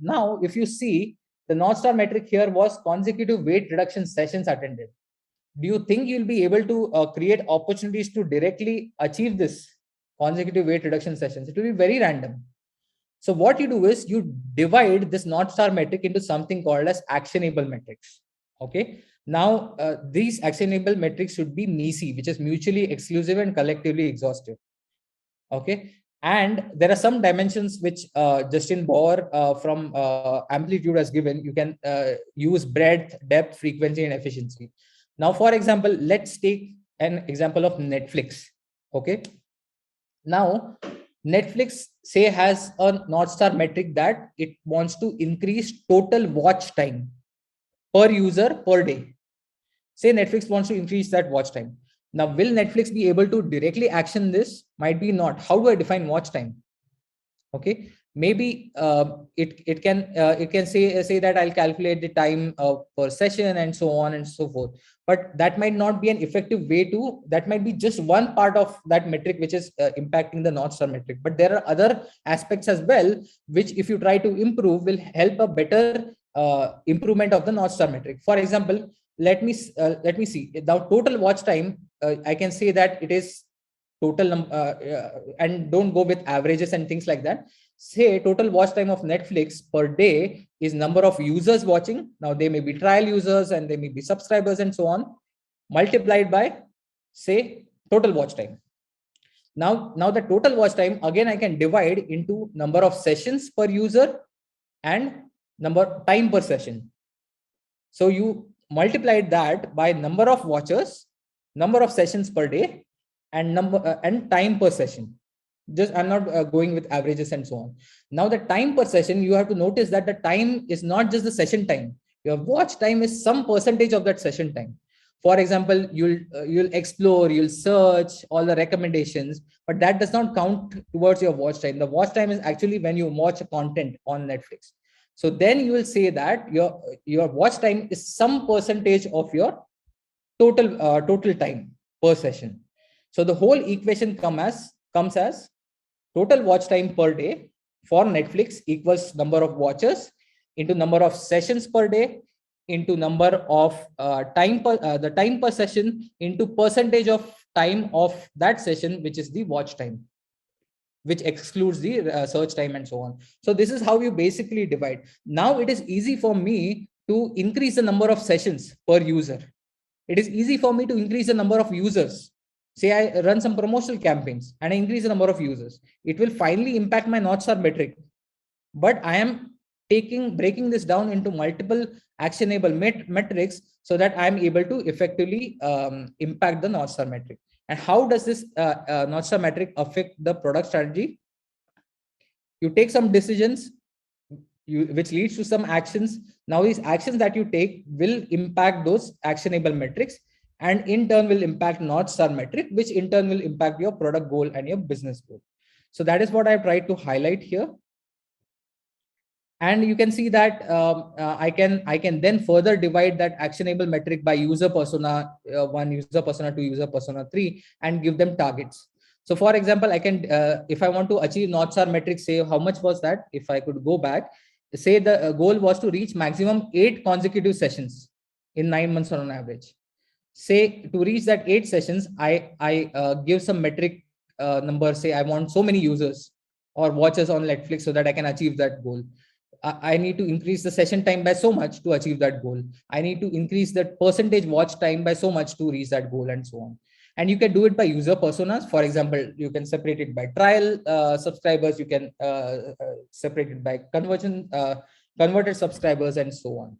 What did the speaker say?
Now, if you see, the North Star metric here was consecutive weight reduction sessions attended. Do you think you'll be able to create opportunities to directly achieve this consecutive weight reduction sessions? It will be very random. So what you do is you divide this North Star metric into something called as actionable metrics. Okay. Now, these actionable metrics should be MECE, which is mutually exclusive and collectively exhaustive. Okay. And there are some dimensions which Justin Bohr from Amplitude has given. You can use breadth, depth, frequency, and efficiency. Now, for example, let's take an example of Netflix. Okay. Now, Netflix say has a North Star metric that it wants to increase total watch time per user per day. Say Netflix wants to increase that watch time. Now, will Netflix be able to directly action this? Might be not. How do I define watch time? Okay, maybe it can say that I'll calculate the time per session and so on and so forth. But that might not be an effective way to. That might be just one part of that metric which is impacting the North Star metric. But there are other aspects as well which, if you try to improve, will help a better improvement of the North Star metric. For example, let me see the total watch time. I can say that it is total and don't go with averages and things like that. Say total watch time of Netflix per day is number of users watching. Now they may be trial users and they may be subscribers and so on, multiplied by, say, total watch time. Now the total watch time, again, I can divide into number of sessions per user and number time per session. So you multiplied that by number of watchers, number of sessions per day, and number and time per session. Just I'm not going with averages and so on. Now the time per session, you have to notice that the time is not just the session time. Your watch time is some percentage of that session time. For example, you'll explore, you'll search all the recommendations, but that does not count towards your watch time. The watch time is actually when you watch content on Netflix. So then you will say that your watch time is some percentage of your total time per session. So the whole equation comes as total watch time per day for Netflix equals number of watchers into number of sessions per day into number of the time per session into percentage of time of that session, which is the watch time, which excludes the search time and so on. So this is how you basically divide. Now it is easy for me to increase the number of sessions per user. It is easy for me to increase the number of users. Say I run some promotional campaigns and I increase the number of users. It will finally impact my North Star metric. But I am breaking this down into multiple actionable metrics so that I am able to effectively impact the North Star metric. And how does this North Star metric affect the product strategy? You take some decisions which leads to some actions. Now these actions that you take will impact those actionable metrics, and in turn will impact North Star metric, which in turn will impact your product goal and your business goal. So that is what I've tried to highlight here. And you can see that I can then further divide that actionable metric by user persona 1, user persona 2, user persona 3, and give them targets. So for example, I can, if I want to achieve North Star metric, say how much was that? If I could go back, say the goal was to reach maximum 8 consecutive sessions in 9 months on average. Say to reach that 8 sessions, I give some metric number, say I want so many users or watchers on Netflix so that I can achieve that goal. I need to increase the session time by so much to achieve that goal. I need to increase that percentage watch time by so much to reach that goal, and so on. And you can do it by user personas. For example, you can separate it by trial subscribers. You can separate it by converted subscribers, and so on.